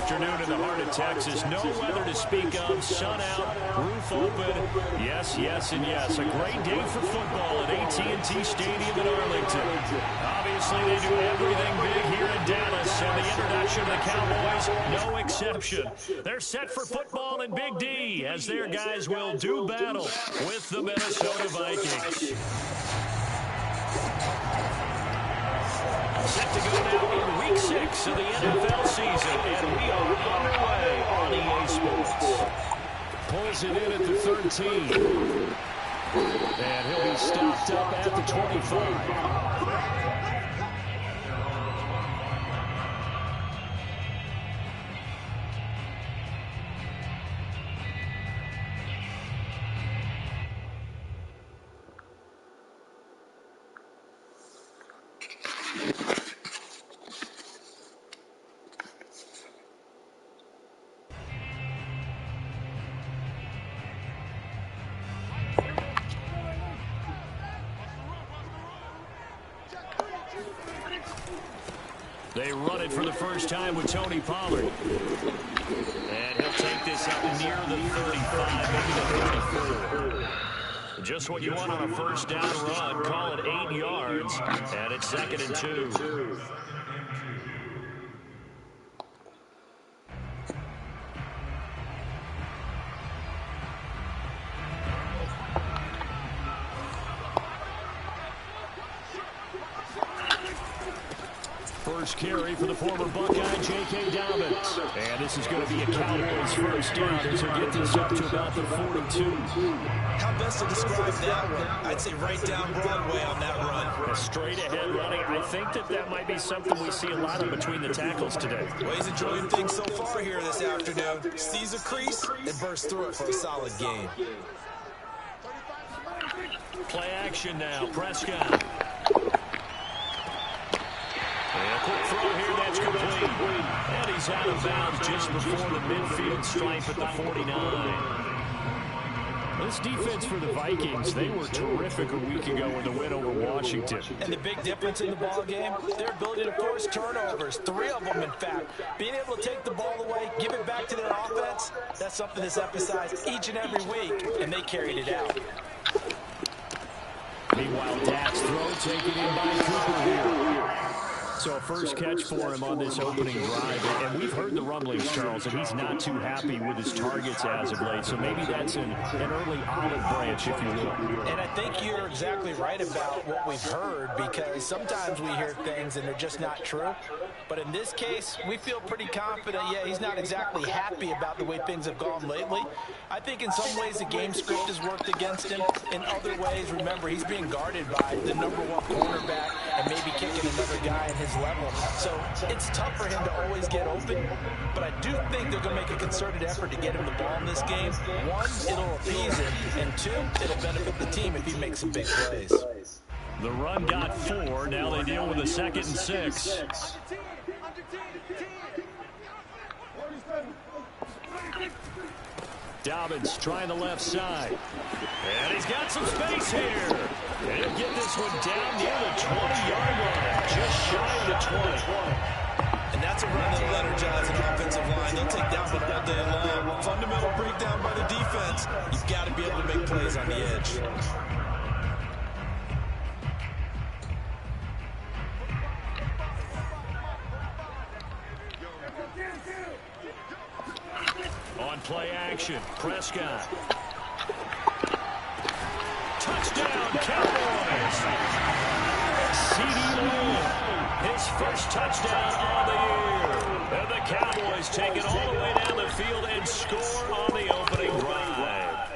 afternoon in the heart of Texas. No weather to speak of. Sun out, roof open. Yes, yes, and yes. A great day for football at AT&T Stadium in Arlington. Obviously, they do everything big here in Dallas, and the introduction of the Cowboys, no exception. They're set for football in Big D as their guys will do battle with the Minnesota Vikings. Set to go now in Week 6 of the NFL season, and we are underway on EA Sports. Pulls it in at the 13. And he'll be stopped up at the 25. They run it for the first time with Tony Pollard. And he'll take this up near the 35, maybe the 34. Just what you want on a first down run. Call it 8 yards, and it's 2nd and 2. First carry for the former Buckeye, J.K. Dobbins. And this is going to be a Cowboys first down as they get this up to about the 42. How best to describe that one? I'd say right down Broadway on that run. A straight ahead running. I think that might be something we see a lot of between the tackles today. Well, he's enjoying things so far here this afternoon. Sees a crease and bursts through it for a solid gain. Play action now. Prescott. And a quick throw here, that's complete. And he's out of bounds just before the midfield stripe at the 49. This defense for the Vikings, they were terrific a week ago in the win over Washington. And the big difference in the ball game, their ability to force turnovers, 3 of them in fact. Being able to take the ball away, give it back to their offense, that's something that's emphasized each and every week, and they carried it out. Meanwhile, Dak's throw taken in by Cooper here. So a first catch for him on this opening drive. And we've heard the rumblings, Charles, and he's not too happy with his targets as of late. So maybe that's an early olive branch, if you will. And I think you're exactly right about what we've heard, because sometimes we hear things and they're just not true. But in this case, we feel pretty confident. Yeah, he's not exactly happy about the way things have gone lately. I think in some ways the game script has worked against him. In other ways, remember, he's being guarded by the #1 cornerback and maybe kicking another guy in his level. So it's tough for him to always get open, but I do think they're going to make a concerted effort to get him the ball in this game. 1, it'll appease him, and 2, it'll benefit the team if he makes some big plays. The run got 4. Now they deal with a 2nd and 6. Dobbins trying the left side. And he's got some space here. And he'll get this one down near the 20-yard line. Just shy of the 20. And that's a run that'll energize an offensive line. They'll take that one all day long. Fundamental breakdown by the defense. You've got to be able to make plays on the edge. On play action, Prescott. Touchdown, Cowboys! CeeDee Lamb, his first touchdown on the year. And the Cowboys take it all the way down the field and score on the opening drive.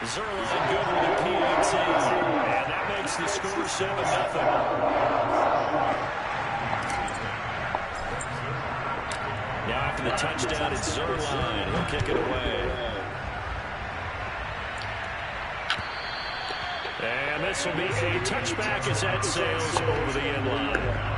Zerline good with the PAT. And that makes the score 7-0. Now after the touchdown, it's Zerline. He'll kick it away. And this will be a touchback as that sails over the end line.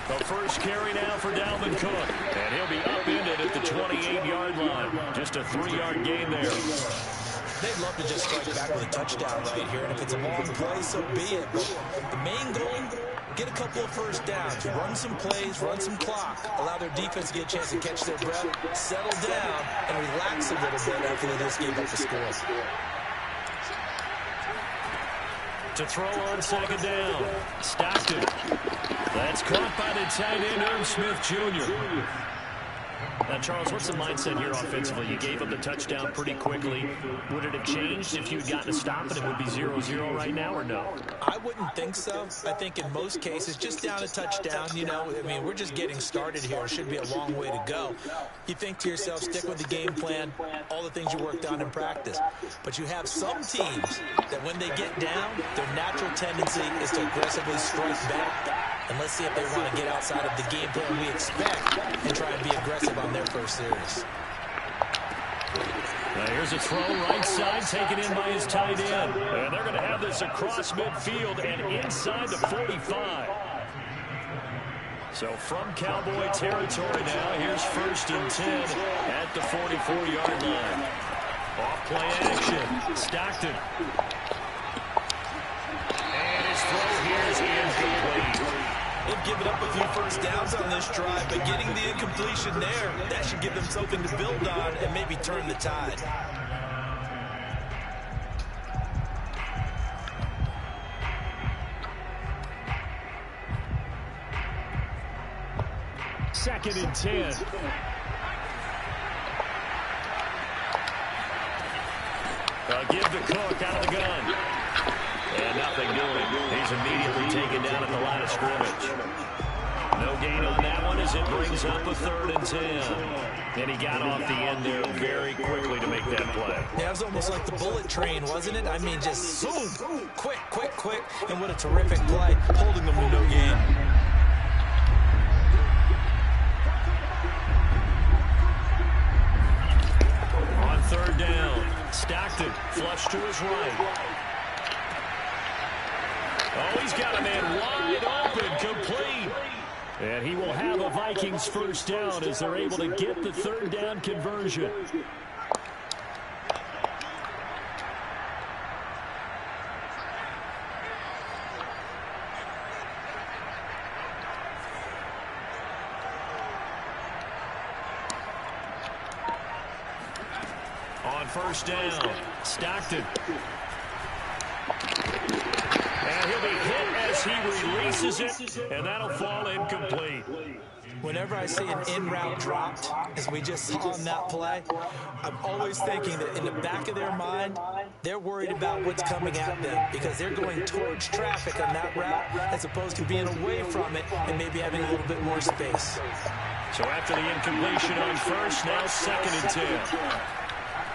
The first carry now for Dalvin Cook. And he'll be upended at the 28-yard line. Just a 3-yard gain there. They'd love to just strike back with a touchdown right here. And if it's a long play, so be it. But the main goal, get a couple of first downs. Run some plays, run some clock. Allow their defense to get a chance to catch their breath, settle down, and relax a little bit after they just gave up the score. To throw on second down. Stockton. That's caught by the tight end, Irv Smith Jr. Now, Charles, what's the mindset here offensively? You gave up the touchdown pretty quickly. Would it have changed if you'd gotten a stop and it would be 0-0 right now, or no? I wouldn't think so. I think in most cases, just down a touchdown, you know, I mean, we're just getting started here. It should be a long way to go. You think to yourself, stick with the game plan, all the things you worked on in practice. But you have some teams that when they get down, their natural tendency is to aggressively strike back. And let's see if they want to get outside of the game plan we expect and try and be aggressive on their first series. Now here's a throw right side taken in by his tight end. And they're going to have this across midfield and inside the 45. So from Cowboy territory now, here's 1st and 10 at the 44-yard line. Off-play action. Stockton. And his throw here is incomplete. They've given up a few first downs on this drive, but getting the incompletion there, that should give them something to build on and maybe turn the tide. Second and 10. Give the Cook out of the gun. And nothing doing. He's immediately taken down at the line of scrimmage. No gain on that one as it brings up a 3rd and 10. And he got off the end there very quickly to make that play. Yeah, it was almost like the bullet train, wasn't it? I mean, just boom, quick. And what a terrific play, holding them to no gain. On 3rd down, Stockton flush to his right. Oh, he's got a man wide open, complete. And he will have a Vikings first down as they're able to get the 3rd down conversion. On 1st down, Stockton. And he'll be hit as he releases it, and that'll fall incomplete. Whenever I see an in-route dropped, as we just saw on that play, I'm always thinking that in the back of their mind, they're worried about what's coming at them because they're going towards traffic on that route as opposed to being away from it and maybe having a little bit more space. So after the incompletion on 1st, now 2nd and 10.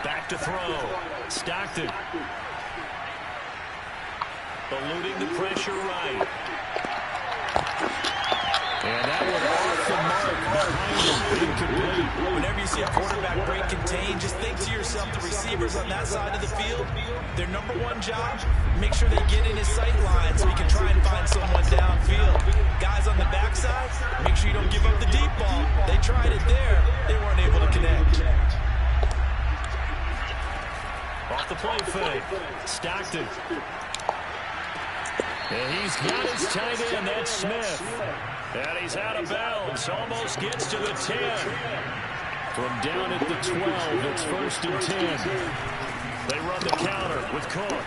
Back to throw. Stockton. Eluding the pressure right. And that one off the mark behind him, incomplete. Whenever you see a quarterback break contain, just think to yourself, the receivers on that side of the field, their number one job, make sure they get in his sight line so he can try and find someone downfield. Guys on the backside, make sure you don't give up the deep ball. They tried it there. They weren't able to connect. Off the play fake. Stockton. And he's got his tight end, that's Smith. And he's out of bounds, almost gets to the 10. From down at the 12, it's 1st and 10. They run the counter with Cook.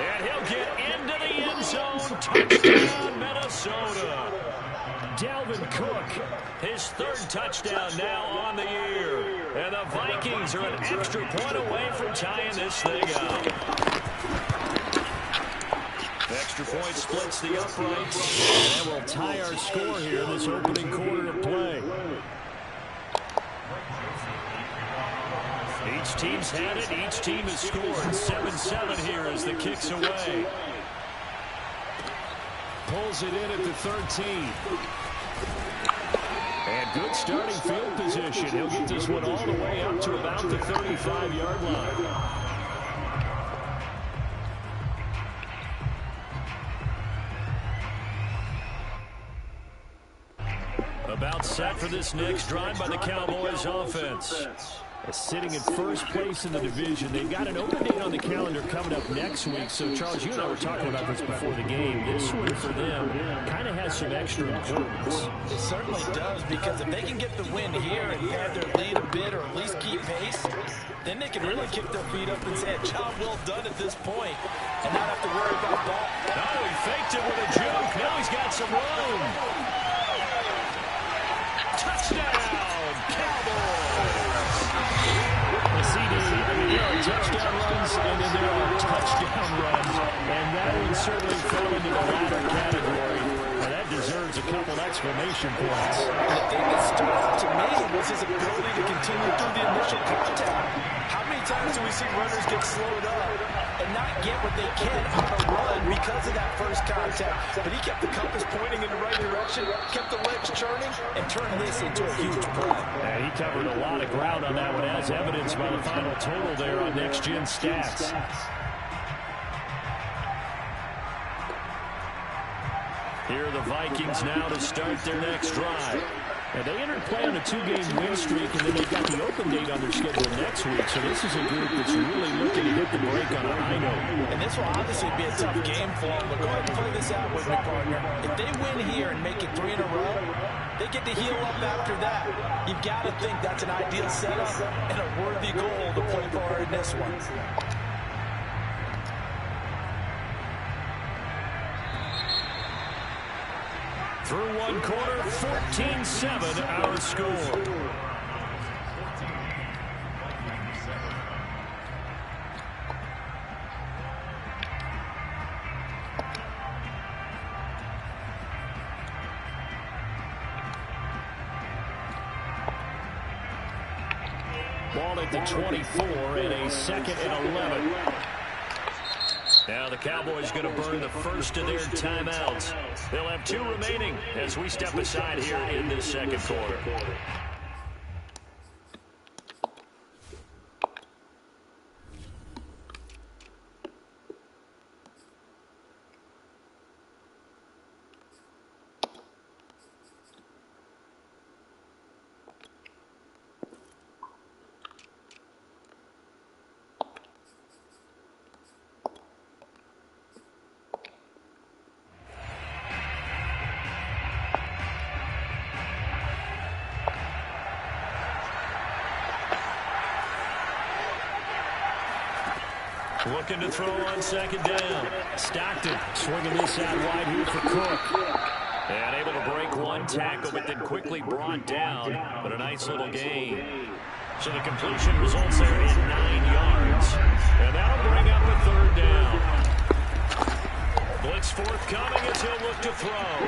And he'll get into the end zone. Touchdown, Minnesota. Dalvin Cook, his 3rd touchdown now on the year. And the Vikings are an extra point away from tying this thing up. Extra point splits the uprights, and that will tie our score here in this opening quarter of play. Each team's had it. Each team has scored. 7-7 here as the kick's away. Pulls it in at the 13. And good starting field position. He'll get this one all the way up to about the 35-yard line. About set for this next drive by the Cowboys offense. Sitting in first place in the division. They've got an open date on the calendar coming up next week. So, Charles, you and I were talking about this before the game. This one for them kind of has some extra importance. It certainly does, because if they can get the win here and pad their lead a bit, or at least keep pace, then they can really kick their feet up and say, job well done at this point, and not have to worry about ball. Oh, he faked it with a juke. Now he's got some room. Touchdown, Cowboys. There are touchdown runs, and then there are touchdown runs, and that one certainly fell into the latter category. Now, that deserves a couple exclamation points. The thing that stood out to me was his ability to continue through the initial contact. How many times do we see runners get slowed up and not get what they can on a run because of that first contact? But he kept the compass pointing in the right direction, kept the legs churning, and turned this into a huge play. Yeah, he covered a lot of ground on that one, as evidenced by the final total there on Next Gen Stats. Here are the Vikings now to start their next drive. Now, they entered play on a 2-game win streak, and then they've got the open date on their schedule next week. So this is a group that's really looking to hit the break on a high note. And this will obviously be a tough game for them. But go ahead and play this out with me, partner. If they win here and make it 3 in a row, they get to heal up after that. You've got to think that's an ideal setup and a worthy goal to play for in this one. Through one quarter, 14-7 our score. Ball at the 24 and a 2nd and 11. Now the Cowboys going to burn the first of their timeouts. They'll have 2 remaining as we step aside here in this second quarter. Looking to throw on 2nd down. Stockton swinging this out wide here for Cook. And able to break one tackle, but then quickly brought down. But a nice little gain. So the completion results there in 9 yards. And that'll bring up a 3rd down. Blitz forthcoming as he'll look to throw.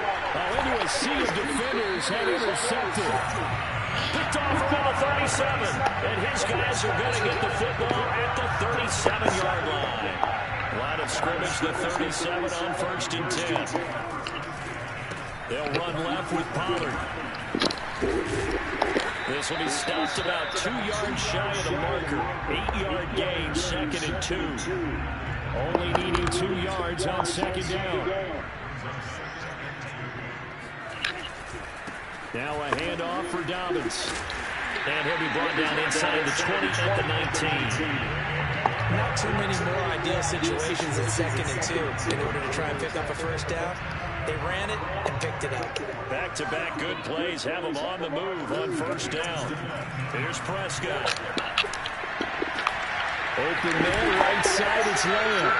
Into a sea of defenders, had intercepted. Picked off around the 37, and his guys are going to get the football at the 37-yard line. Line of scrimmage, the 37 on 1st and 10. They'll run left with Pollard. This will be stopped about 2 yards shy of the marker. 8-yard gain, 2nd and 2. Only needing 2 yards on 2nd down. Now a handoff for Dobbins. And he'll be brought down inside the 20 at the 19. Not too many more ideal situations at 2nd and 2 in order to try and pick up a 1st down. They ran it and picked it up. Back-to-back good plays have them on the move on 1st down. Here's Prescott. Open man, right side, it's Lamb.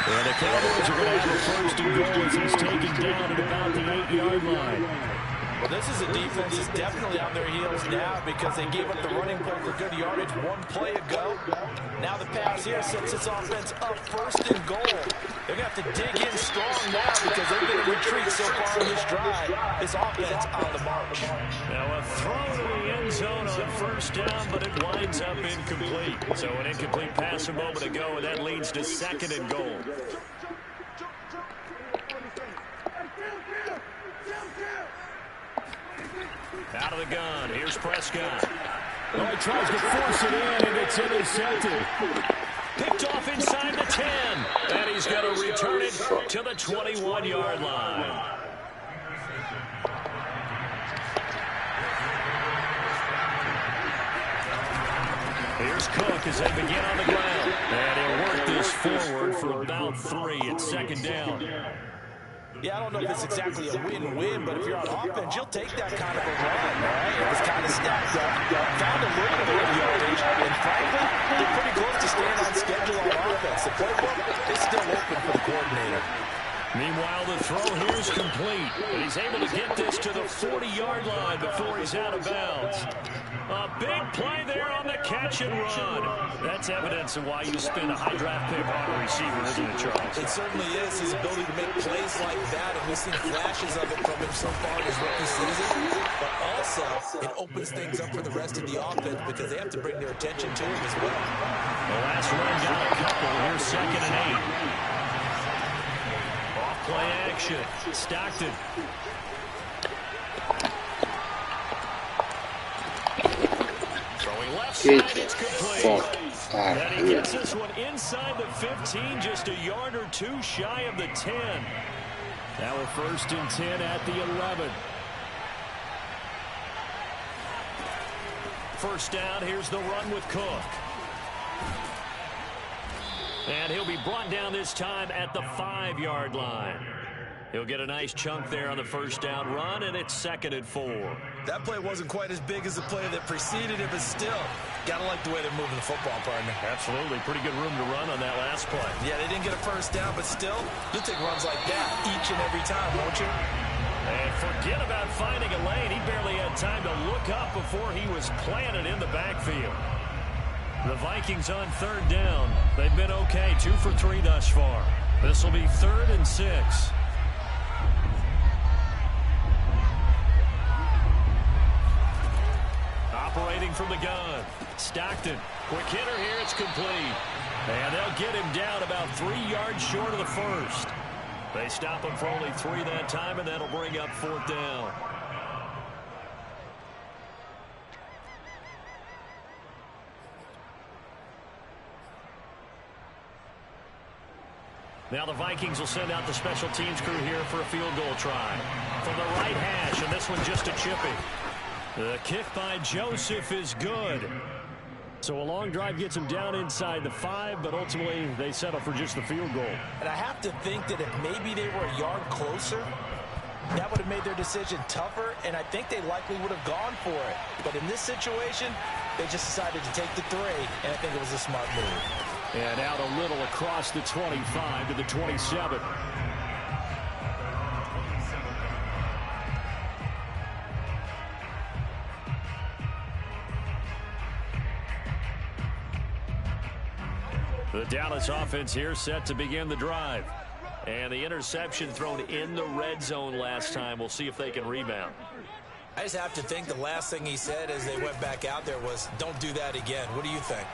And the Cowboys are going to have a 1st and goal as he's taken down at about the 8-yard line. Well, this is a defense that's definitely on their heels now because they gave up the running play for good yardage 1 play ago. Now the pass here sets this offense up 1st and goal. They're going to have to dig in strong now because they've been in retreat so far in this drive. This offense on the march. Now a throw to the end zone on 1st down, but it winds up incomplete. So an incomplete pass a moment ago, and that leads to 2nd and goal. Out of the gun, here's Prescott. Oh, he tries to force it in, and it's intercepted. Picked off inside the 10, and he's going to return it to the 21-yard line. Here's Cook as they begin on the ground. And he'll work this forward for about 3. It's second down. Yeah, I don't know if it's exactly a win-win, but if you're on offense, you'll take that kind of a run, right? It was kind of stacked up, found a little bit of yardage, and frankly, they're pretty close to staying on schedule on offense. The playbook is still open for the coordinator. Meanwhile, the throw here is complete, and he's able to get this to the 40-yard line before he's out of bounds. A big play there on the catch and run. That's evidence of why you spend a high draft pick on a receiver, isn't it, Charles? It certainly is. His ability to make plays like that, and we've seen flashes of it from him so far in his rookie season. But also, it opens things up for the rest of the offense because they have to bring their attention to him as well. The last run got a couple. Here's 2nd and 8. Play action. Stockton. Throwing left side, it's complete. And he gets this one inside the 15, just a yard or 2 shy of the 10. Now a 1st and 10 at the 11. First down, here's the run with Cook. And he'll be brought down this time at the 5-yard line. He'll get a nice chunk there on the first down run, and it's 2nd and 4. That play wasn't quite as big as the play that preceded it, but still, gotta like the way they're moving the football, partner. Absolutely. Pretty good room to run on that last play. Yeah, they didn't get a first down, but still, you'll take runs like that each and every time, won't you? And forget about finding a lane. He barely had time to look up before he was planted in the backfield. The Vikings on 3rd down. They've been okay, 2 for 3 thus far. This will be 3rd and 6. Operating from the gun. Stockton. Quick hitter here. It's complete. And they'll get him down about 3 yards short of the first. They stop him for only 3 that time, and that'll bring up 4th down. Now the Vikings will send out the special teams crew here for a field goal try. From the right hash, and this one just a chipping. The kick by Joseph is good. So a long drive gets him down inside the 5, but ultimately they settle for just the field goal. And I have to think that if maybe they were a yard closer, that would have made their decision tougher, and I think they likely would have gone for it. But in this situation, they just decided to take the 3, and I think it was a smart move. And out a little across the 25 to the 27. The Dallas offense here set to begin the drive. And the interception thrown in the red zone last time. We'll see if they can rebound. I just have to think the last thing he said as they went back out there was, don't do that again. What do you think?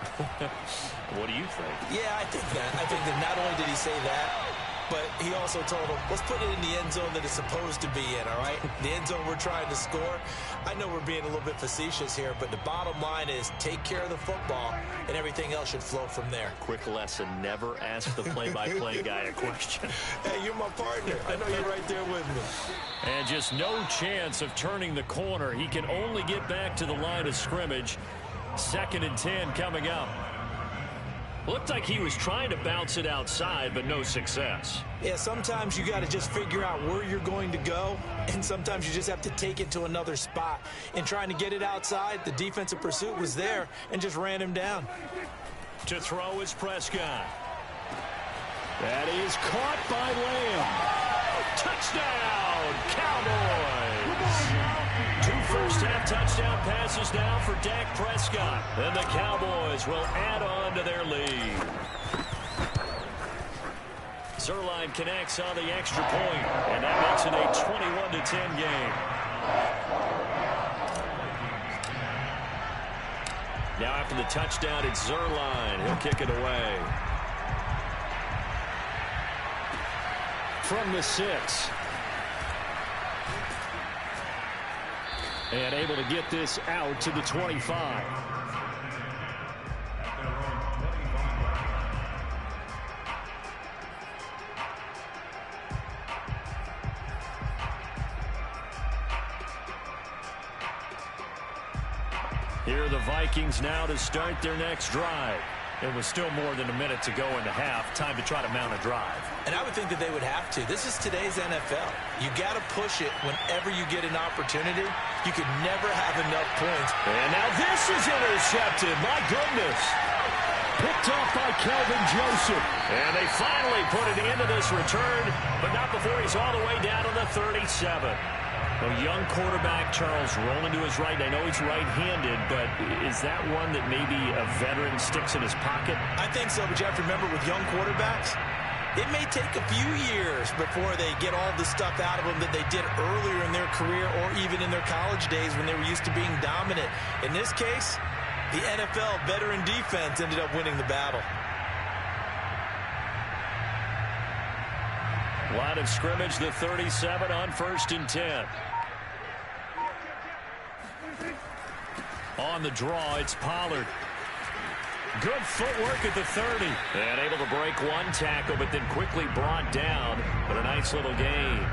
What do you think? Yeah, I think that not only did he say that, but he also told him, let's put it in the end zone that it's supposed to be in, all right? The end zone we're trying to score. I know we're being a little bit facetious here, but the bottom line is take care of the football, and everything else should flow from there. Quick lesson, never ask the play-by-play guy a question. Hey, you're my partner. I know you're right there with me. And just no chance of turning the corner. He can only get back to the line of scrimmage. 2nd and 10 coming up. Looked like he was trying to bounce it outside, but no success. Yeah, sometimes you got to just figure out where you're going to go, and sometimes you just have to take it to another spot. In trying to get it outside, the defensive pursuit was there and just ran him down. To throw is Prescott. That is caught by Lamb. Touchdown, Cowboys! 2 first-half touchdown passes now for Dak Prescott. And the Cowboys will add on to their lead. Zerline connects on the extra point, and that makes it a 21-10 game. Now after the touchdown, it's Zerline. He'll kick it away. From the 6. And able to get this out to the 25. Here are the Vikings now to start their next drive. It was still more than a minute to go in the half. Time to try to mount a drive. And I would think that they would have to. This is today's NFL. You got to push it whenever you get an opportunity. You could never have enough points. And now this is intercepted. My goodness. Picked off by Kelvin Joseph. And they finally put it into this return, but not before he's all the way down to the 37. A young quarterback, Charles, rolling to his right. I know he's right-handed, but is that one that maybe a veteran sticks in his pocket? I think so, but you have to remember with young quarterbacks, it may take a few years before they get all the stuff out of them that they did earlier in their career or even in their college days when they were used to being dominant. In this case, the NFL veteran defense ended up winning the battle. Line of scrimmage, the 37 on 1st and 10. On the draw, it's Pollard. Good footwork at the 30. And able to break one tackle, but then quickly brought down. But a nice little gain.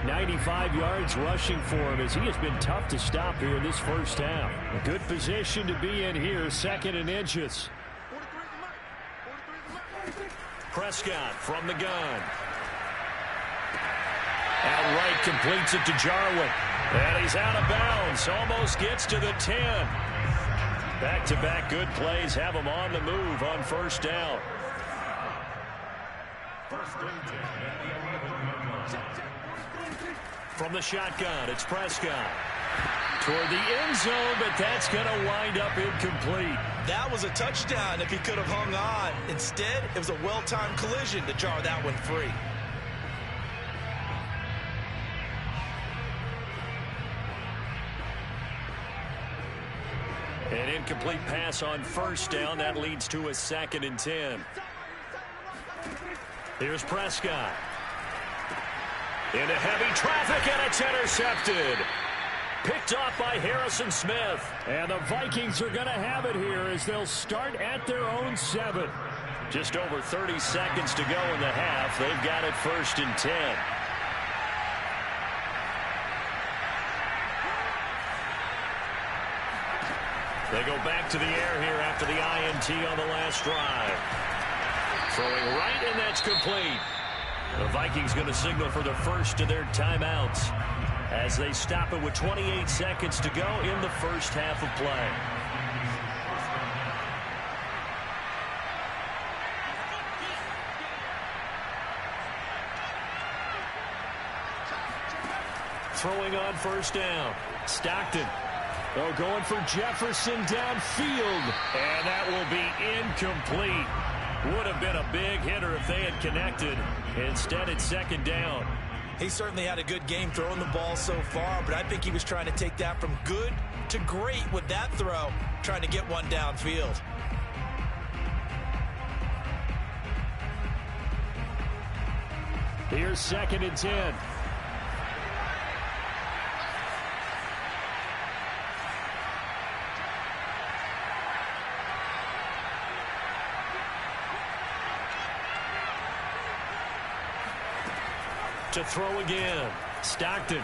95 yards rushing for him as he has been tough to stop here in this first half. A good position to be in here, 2nd and inches. Prescott from the gun. Outright completes it to Jarwin. And he's out of bounds. Almost gets to the 10. Back-to-back good plays have him on the move on 1st down. From the shotgun, it's Prescott. Toward the end zone, but that's going to wind up incomplete. That was a touchdown if he could have hung on. Instead, it was a well-timed collision to jar that one free. An incomplete pass on 1st down. That leads to a 2nd and 10. Here's Prescott. Into heavy traffic, and it's intercepted. Picked off by Harrison Smith. And the Vikings are going to have it here as they'll start at their own 7. Just over 30 seconds to go in the half. They've got it 1st and 10. They go back to the air here after the INT on the last drive. Throwing right, and that's complete. The Vikings going to signal for the first of their timeouts as they stop it with 28 seconds to go in the first half of play. Throwing on 1st down. Stockton. Oh, going for Jefferson downfield. And that will be incomplete. Would have been a big hitter if they had connected. Instead, it's 2nd down. He certainly had a good game throwing the ball so far, but I think he was trying to take that from good to great with that throw, trying to get one downfield. Here's 2nd and 10. To throw again. Stockton.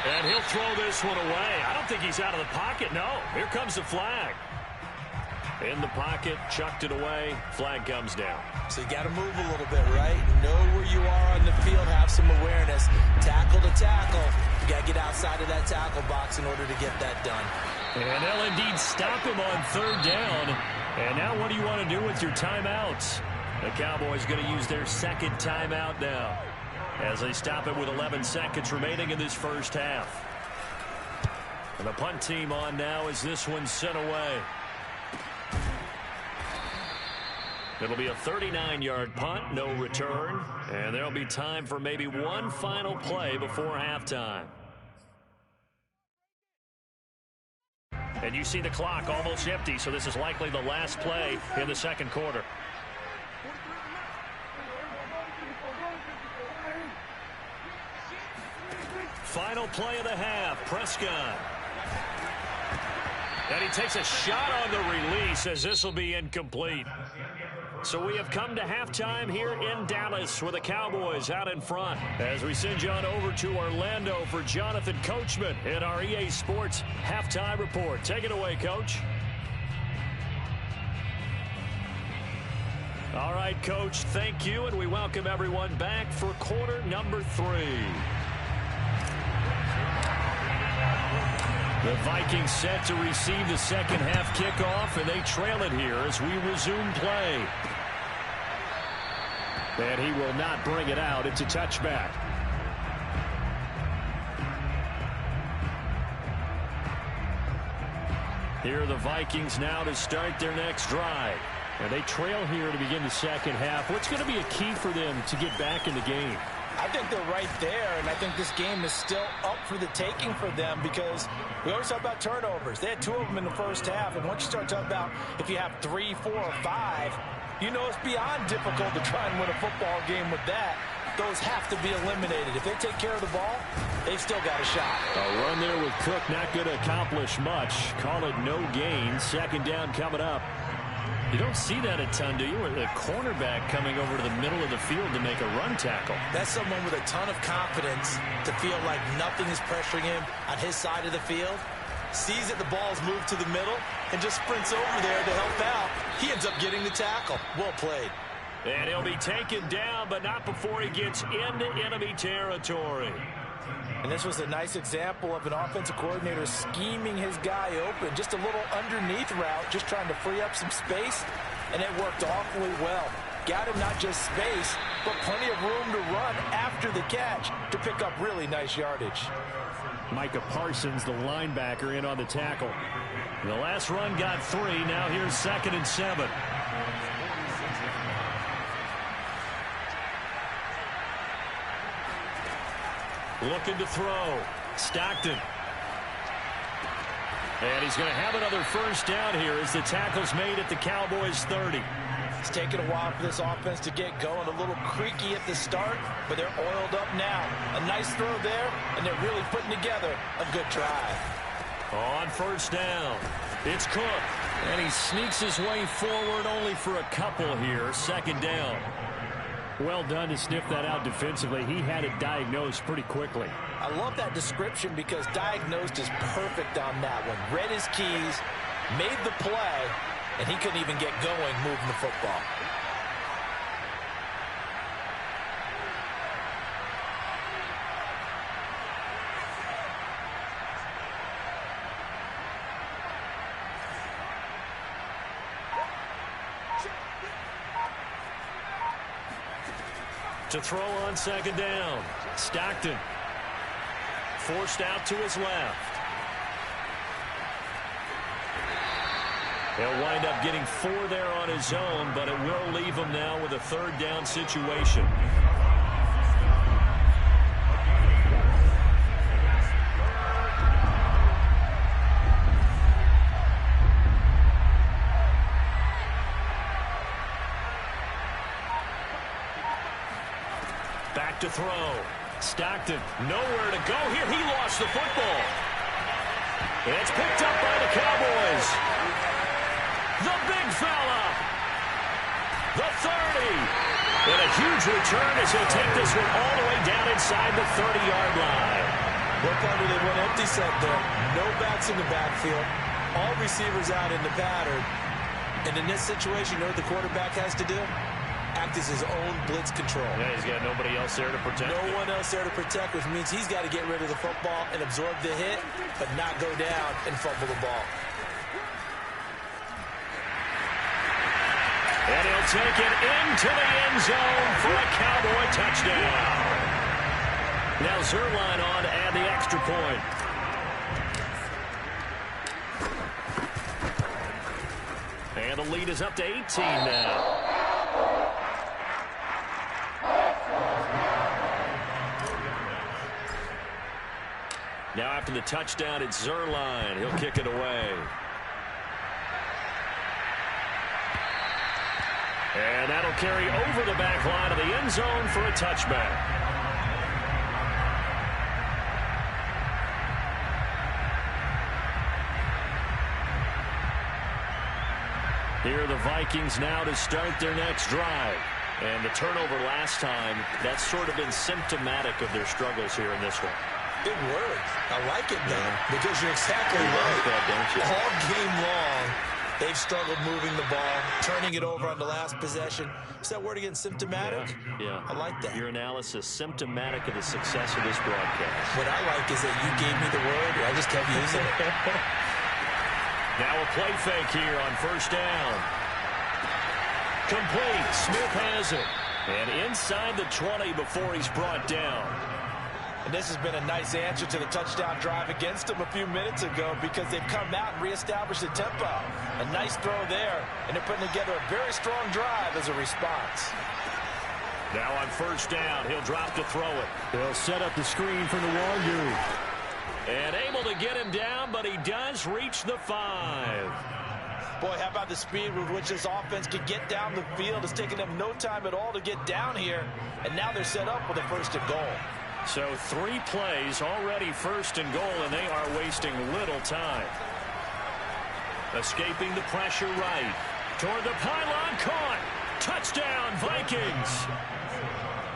And he'll throw this one away. I don't think he's out of the pocket. No. Here comes the flag. In the pocket, chucked it away. Flag comes down. So you got to move a little bit, right? Know where you are on the field. Have some awareness. Tackle to tackle. You got to get outside of that tackle box in order to get that done. And they'll indeed stop him on 3rd down. And now what do you want to do with your timeouts? The Cowboys going to use their 2nd timeout now as they stop it with 11 seconds remaining in this first half. And the punt team on now as this one's sent away. It'll be a 39-yard punt, no return, and there'll be time for maybe one final play before halftime. And you see the clock almost empty, so this is likely the last play in the 2nd quarter. Final play of the half, Prescott. And he takes a shot on the release as this will be incomplete. So we have come to halftime here in Dallas with the Cowboys out in front. As we send you on over to Orlando for Jonathan Coachman in our EA Sports Halftime Report. Take it away, Coach. All right, Coach, thank you, and we welcome everyone back for quarter number 3. The Vikings set to receive the second half kickoff, and they trail it here as we resume play. And he will not bring it out. It's a touchback. Here are the Vikings now to start their next drive. And they trail here to begin the second half. What's going to be a key for them to get back in the game? I think they're right there, and I think this game is still up for the taking for them because we always talk about turnovers. They had 2 of them in the first half, and once you start talking about if you have 3, 4, or 5, you know it's beyond difficult to try and win a football game with that. Those have to be eliminated. If they take care of the ball, they've still got a shot. A run there with Cook not going to accomplish much. Call it no gain. Second down coming up. You don't see that a ton, do you? Or the cornerback coming over to the middle of the field to make a run tackle. That's someone with a ton of confidence to feel like nothing is pressuring him on his side of the field. Sees that the ball's moved to the middle and just sprints over there to help out. He ends up getting the tackle. Well played. And he'll be taken down, but not before he gets into enemy territory. And this was a nice example of an offensive coordinator scheming his guy open. Just a little underneath route, just trying to free up some space, and it worked awfully well. Got him not just space, but plenty of room to run after the catch to pick up really nice yardage. Micah Parsons, the linebacker, in on the tackle. The last run got 3. Now here's 2nd and 7. Looking to throw. Stockton. And he's going to have another first down here as the tackle's made at the Cowboys 30. It's taken a while for this offense to get going. A little creaky at the start, but they're oiled up now. A nice throw there, and they're really putting together a good drive. On first down, it's Cook. And he sneaks his way forward only for a couple here. Second down. Well done to sniff that out defensively. He had it diagnosed pretty quickly. I love that description because diagnosed is perfect on that one. Read his keys, made the play, and he couldn't even get going moving the football. To throw on second down. Stockton. Forced out to his left. He'll wind up getting 4 there on his own, but it will leave him now with a 3rd down situation. Back to throw. Stockton, nowhere to go here. He lost the football. It's picked up by the Cowboys. The big fella. The 30. And a huge return as he'll take this one all the way down inside the 30-yard line. Look under, they went empty set there. No backs in the backfield. All receivers out in the pattern. And in this situation, you know what the quarterback has to do? Act as his own blitz control. Yeah, he's got nobody else there to protect. No one else there to protect, which means he's got to get rid of the football and absorb the hit, but not go down and fumble the ball. And he'll take it into the end zone for a Cowboy touchdown. Now Zerline on to add the extra point. And the lead is up to 18 now. Now after the touchdown, it's Zerline. He'll kick it away. And that'll carry over the back line of the end zone for a touchback. Here are the Vikings now to start their next drive. And the turnover last time, that's sort of been symptomatic of their struggles here in this one. Big word. I like it now because you're exactly right. Like that, don't you? All game long, they've struggled moving the ball, turning it over on the last possession. Is that word again, symptomatic? Yeah. I like that. Your analysis, symptomatic of the success of this broadcast. What I like is that you gave me the word, and I just kept using it. Now a play fake here on first down. Complete. Smith has it. And inside the 20 before he's brought down. And this has been a nice answer to the touchdown drive against them a few minutes ago because they've come out and reestablished the tempo. A nice throw there, and they're putting together a very strong drive as a response. Now on first down, he'll drop to throw it. He'll set up the screen for Nwangu. And able to get him down, but he does reach the 5. Boy, how about the speed with which this offense can get down the field? It's taken them no time at all to get down here, and now they're set up with a first and goal. So 3 plays already first and goal, and they are wasting little time. Escaping the pressure right. Toward the pylon, caught. Touchdown, Vikings.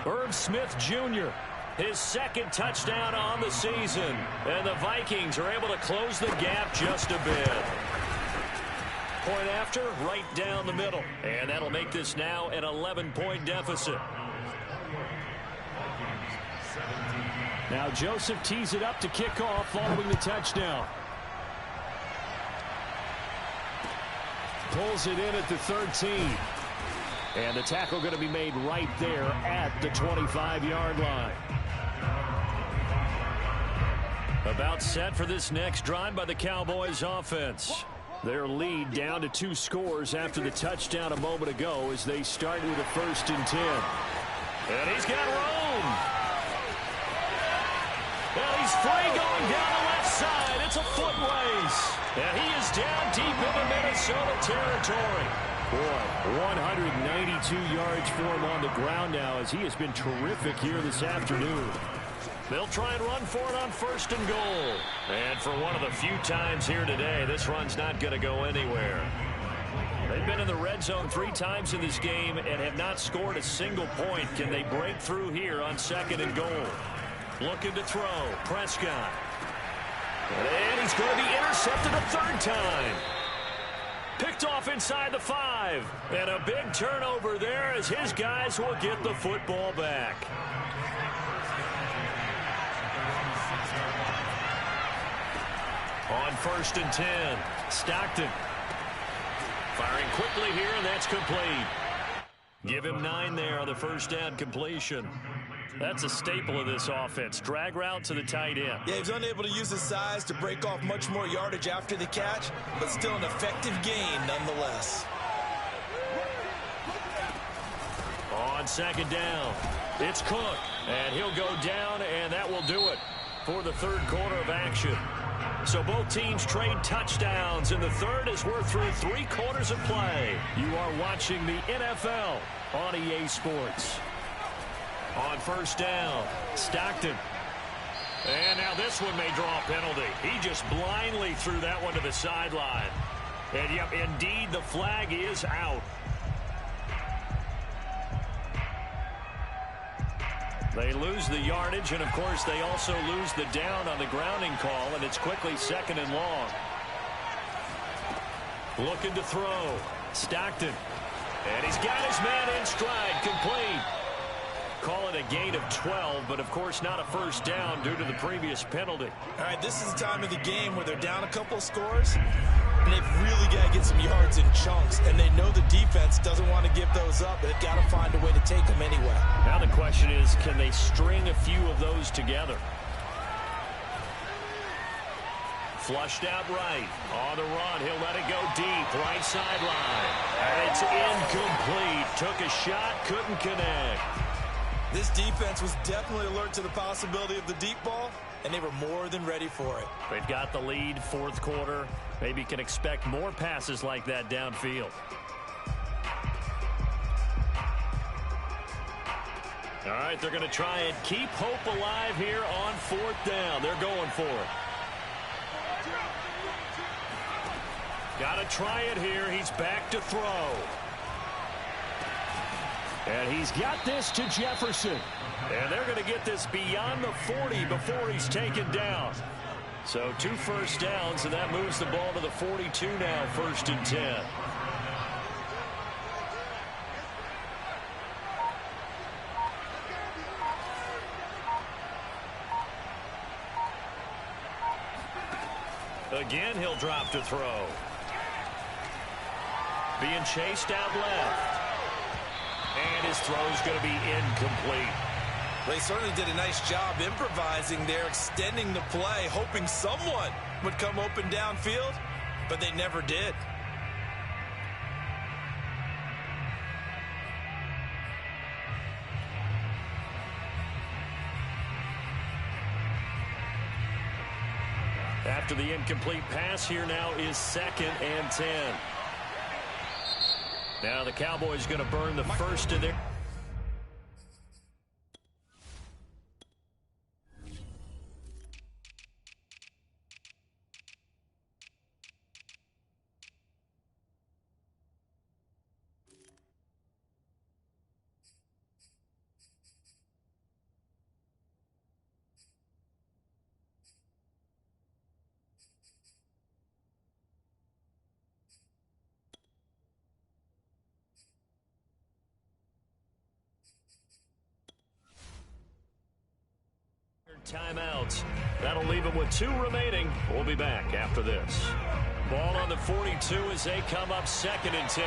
Irv Smith Jr., his second touchdown on the season. And the Vikings are able to close the gap just a bit. Point after, right down the middle. And that'll make this now an 11-point deficit. Now Joseph tees it up to kick off following the touchdown. Pulls it in at the 13. And the tackle going to be made right there at the 25-yard line. About set for this next drive by the Cowboys offense. Their lead down to 2 scores after the touchdown a moment ago as they start with a 1st and 10. And he's got room. Well, he's free going down the left side. It's a foot race. And he is down deep into Minnesota territory. Boy, 192 yards for him on the ground now as he has been terrific here this afternoon. They'll try and run for it on 1st and goal. And for one of the few times here today, this run's not going to go anywhere. They've been in the red zone 3 times in this game and have not scored a single point. Can they break through here on 2nd and goal? Looking to throw. Prescott. And he's going to be intercepted a 3rd time. Picked off inside the 5. And a big turnover there as his guys will get the football back. On 1st and 10. Stockton. Firing quickly here, and that's complete. Give him 9 there on the first down completion. That's a staple of this offense. Drag route to the tight end. Yeah, he's unable to use his size to break off much more yardage after the catch, but still an effective gain nonetheless. On 2nd down, it's Cook, and he'll go down, and that will do it for the 3rd quarter of action. So both teams trade touchdowns, and the 3rd as we're through 3 quarters of play. You are watching the NFL on EA Sports. On 1st down, Stockton. And now this one may draw a penalty. He just blindly threw that one to the sideline. And, yep, indeed, the flag is out. They lose the yardage, and, of course, they also lose the down on the grounding call, and it's quickly 2nd and long. Looking to throw. Stockton. And he's got his man in stride. Complete. Call it a gain of 12, but, of course, not a first down due to the previous penalty. All right, this is the time of the game where they're down a couple of scores, and they've really got to get some yards in chunks, and they know the defense doesn't want to give those up, but they've got to find a way to take them anyway. Now the question is, can they string a few of those together? Flushed out right. On the run, he'll let it go deep. Right sideline. And it's incomplete. Took a shot, couldn't connect. This defense was definitely alert to the possibility of the deep ball, and they were more than ready for it. They've got the lead, 4th quarter. Maybe can expect more passes like that downfield. All right, they're going to try and keep hope alive here on 4th down. They're going for it. Got to try it here. He's back to throw. And he's got this to Jefferson. And they're going to get this beyond the 40 before he's taken down. So 2 first downs, and that moves the ball to the 42 now, 1st and 10. Again, he'll drop to throw. Being chased out left. And his throw's going to be incomplete. They certainly did a nice job improvising there, extending the play, hoping someone would come open downfield, but they never did. After the incomplete pass, here now is 2nd and 10. Now the Cowboys going to burn the first of their... timeouts. That'll leave them with 2 remaining. We'll be back after this. Ball on the 42 as they come up 2nd and 10.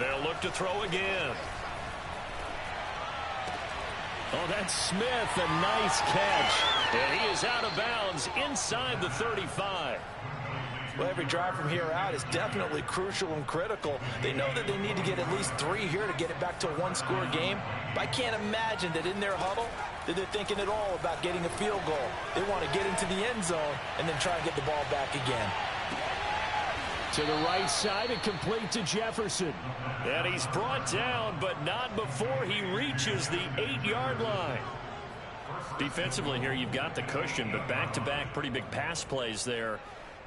They'll look to throw again. Oh, that's Smith. A nice catch. And he is out of bounds inside the 35. Well, every drive from here out is definitely crucial and critical. They know that they need to get at least 3 here to get it back to a 1-score game. But I can't imagine that in their huddle that they're thinking at all about getting a field goal. They want to get into the end zone and then try and get the ball back again. To the right side and complete to Jefferson. And he's brought down, but not before he reaches the 8-yard line. Defensively here, you've got the cushion, but back-to-back pretty big pass plays there.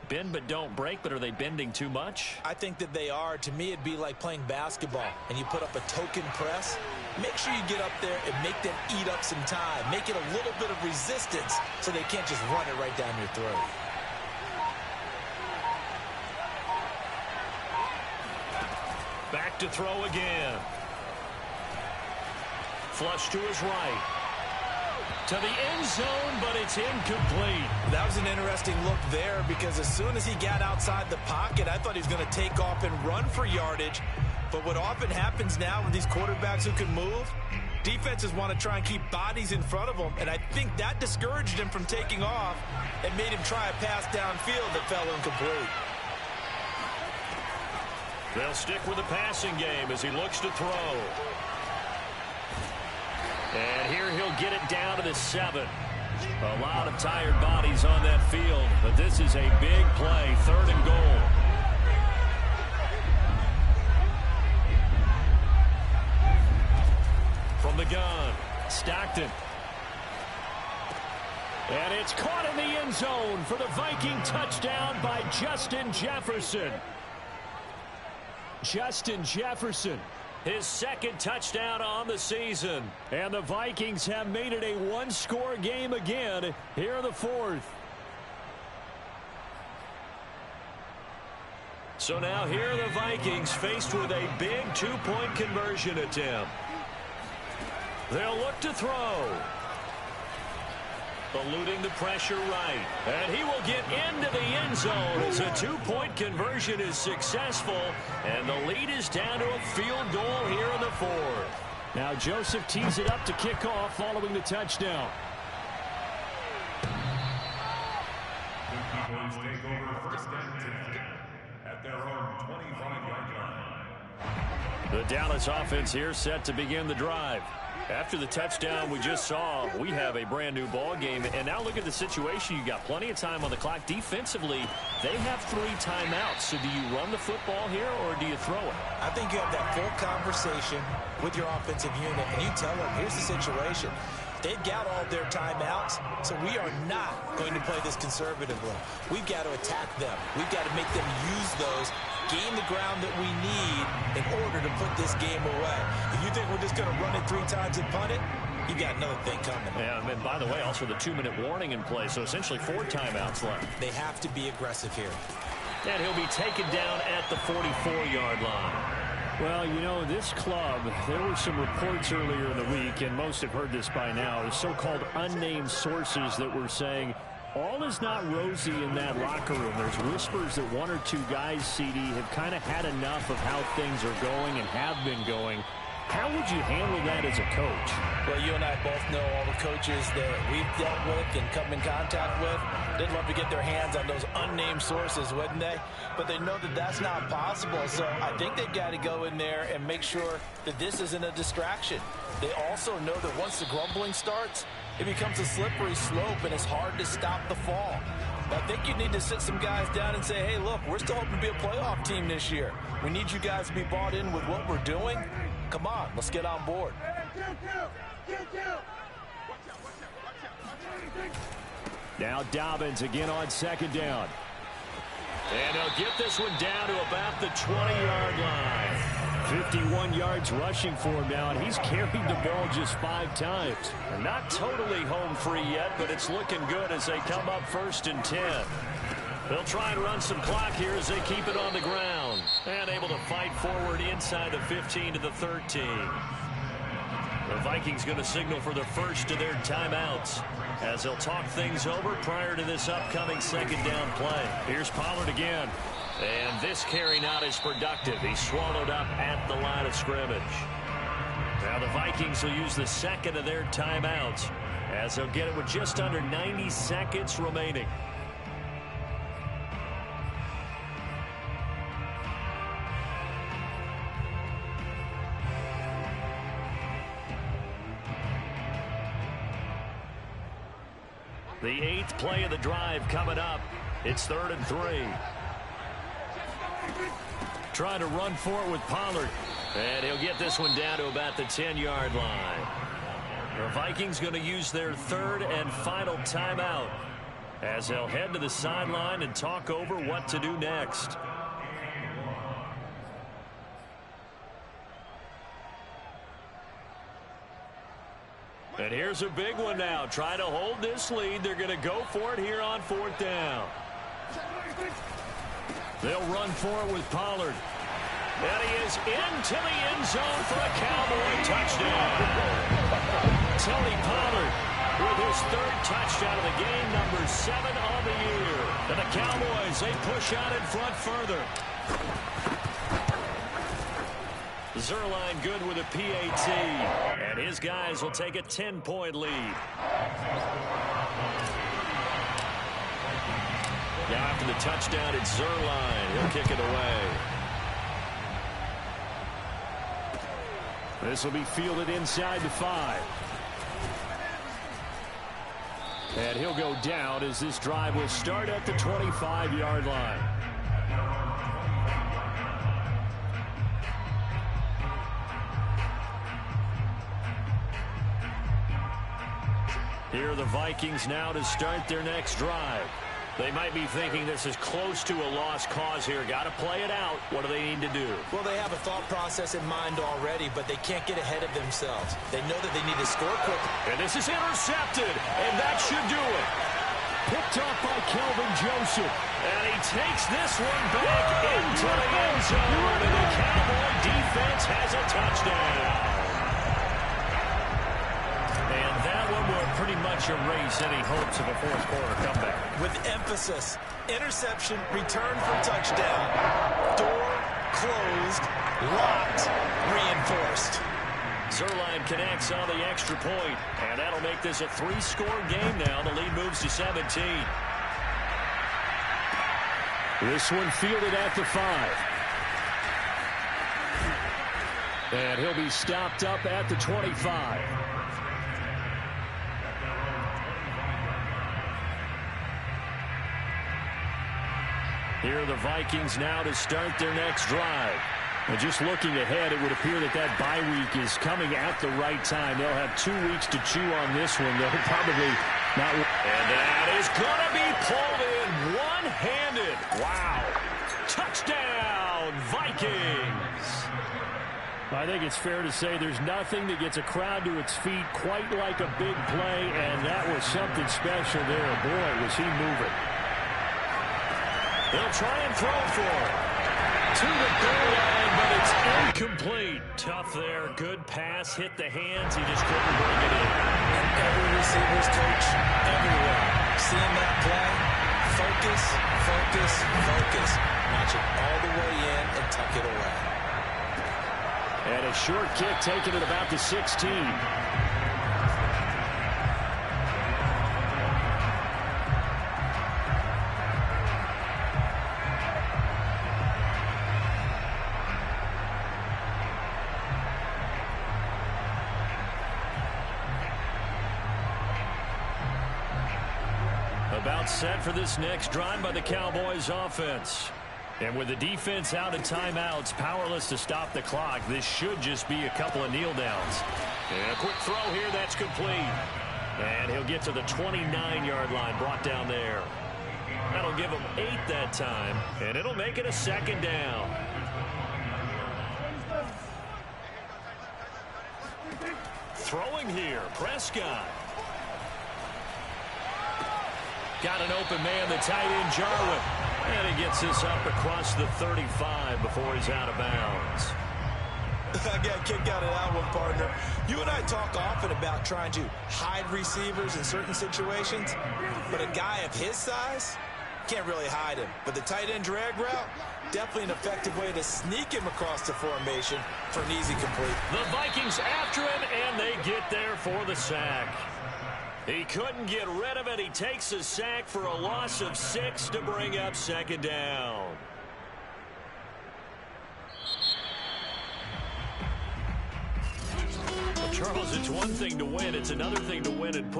Bend but don't break, but are they bending too much? I think that they are. To me, it'd be like playing basketball, and you put up a token press. Make sure you get up there and make them eat up some time. Make it a little bit of resistance so they can't just run it right down your throat. Back to throw again. Flush to his right. To the end zone, but it's incomplete. That was an interesting look there because as soon as he got outside the pocket, I thought he was going to take off and run for yardage. But what often happens now with these quarterbacks who can move, defenses want to try and keep bodies in front of them, and I think that discouraged him from taking off and made him try a pass downfield that fell incomplete. They'll stick with the passing game as he looks to throw. And here he'll get it down to the 7. A lot of tired bodies on that field, but this is a big play, 3rd and goal. From the gun, Stockton. And it's caught in the end zone for the Viking touchdown by Justin Jefferson. Justin Jefferson, his 2nd touchdown on the season. And the Vikings have made it a 1-score game again here in the 4th. So now here are the Vikings faced with a big 2-point conversion attempt. They'll look to throw. Eluding the pressure right. And he will get into the end zone as a 2-point conversion is successful. And the lead is down to a field goal here in the 4th. Now Joseph tees it up to kick off following the touchdown. Cowboys take over 1st and 10 at their own 25-yard line. The Dallas offense here set to begin the drive. After the touchdown we just saw, we have a brand new ball game. And now look at the situation. You got plenty of time on the clock. Defensively, they have 3 timeouts. So do you run the football here or do you throw it? I think you have that full conversation with your offensive unit, and you tell them, here's the situation. They've got all their timeouts, so we are not going to play this conservatively. We've got to attack them. We've got to make them use those, gain the ground that we need in order to put this game away. If you think we're just going to run it 3 times and punt it, you got another thing coming. Yeah, and by the way, also the 2-minute warning in play, so essentially 4 timeouts left. They have to be aggressive here. And he'll be taken down at the 44-yard line. Well, you know, this club, there were some reports earlier in the week, and most have heard this by now, the so-called unnamed sources that were saying all is not rosy in that locker room. There's whispers that 1 or 2 guys, CD, have kind of had enough of how things are going and have been going. How would you handle that as a coach? Well, you and I both know all the coaches that we've dealt with and come in contact with. They'd love to get their hands on those unnamed sources, wouldn't they? But they know that that's not possible, so I think they've got to go in there and make sure that this isn't a distraction. They also know that once the grumbling starts, it becomes a slippery slope, and it's hard to stop the fall. I think you need to sit some guys down and say, hey, look, we're still hoping to be a playoff team this year. We need you guys to be bought in with what we're doing. Come on, let's get on board. Now Dobbins again on 2nd down. And he'll get this one down to about the 20-yard line. 51 yards rushing for him now, and he's carried the ball just 5 times. And not totally home free yet, but it's looking good as they come up 1st and 10. They'll try and run some clock here as they keep it on the ground. And able to fight forward inside the 15 to the 13. The Vikings going to signal for the first of their timeouts as they'll talk things over prior to this upcoming 2nd down play. Here's Pollard again. And this carry not as productive. He's swallowed up at the line of scrimmage. Now the Vikings will use the 2nd of their timeouts as they'll get it with just under 90 seconds remaining. The 8th play of the drive coming up. It's 3rd and 3. Trying to run for it with Pollard. And he'll get this one down to about the 10-yard line. The Vikings going to use their 3rd and final timeout as they'll head to the sideline and talk over what to do next. And here's a big one now. Trying to hold this lead. They're going to go for it here on 4th down. They'll run for it with Pollard. And he is into the end zone for a Cowboy touchdown. Tony Pollard with his 3rd touchdown of the game, number 7 on the year. And the Cowboys, they push out in front further. Zerline good with a PAT, and his guys will take a 10-point lead. Now after the touchdown, it's Zerline. He'll kick it away. This will be fielded inside the 5. And he'll go down as this drive will start at the 25-yard line. Here are the Vikings now to start their next drive. They might be thinking this is close to a lost cause here. Got to play it out. What do they need to do? Well, they have a thought process in mind already, but they can't get ahead of themselves. They know that they need to score quick. And this is intercepted, and that should do it. Picked off by Kelvin Joseph. And he takes this one back into the end zone, and the Cowboy defense has a touchdown. And that one will pretty much erase any hopes of a 4th quarter comeback. With emphasis, interception, return for touchdown. Door closed, locked, reinforced. Zerline connects on the extra point, and that'll make this a 3-score game now. The lead moves to 17. This one fielded at the 5. And he'll be stopped up at the 25. Here are the Vikings now to start their next drive. And just looking ahead, it would appear that that bye week is coming at the right time. They'll have 2 weeks to chew on this one. They'll probably not. And that is going to be pulled in one-handed. Wow. Touchdown, Vikings. I think it's fair to say there's nothing that gets a crowd to its feet quite like a big play, and that was something special there. Boy, was he moving. They'll try and throw for it. To the goal line, but it's incomplete. Tough there. Good pass. Hit the hands. He just couldn't bring it in. And every receiver's coach everywhere. Seeing that play, focus, focus, focus. Watch it all the way in and tuck it away. And a short kick taken at about the 16. About set for this next drive by the Cowboys offense. And with the defense out of timeouts, powerless to stop the clock, this should just be a couple of kneel downs. And a quick throw here, that's complete. And he'll get to the 29-yard line, brought down there. That'll give him 8 that time, and it'll make it a second down. Throwing here, Prescott. Got an open man, the tight end, Jarwin. And he gets this up across the 35 before he's out of bounds. I got a kick out of that one, partner. You and I talk often about trying to hide receivers in certain situations, but a guy of his size can't really hide him. But the tight end drag route, definitely an effective way to sneak him across the formation for an easy complete. The Vikings after him, and they get there for the sack. He couldn't get rid of it. He takes a sack for a loss of 6 to bring up second down. Well, Charles, it's one thing to win. It's another thing to win and put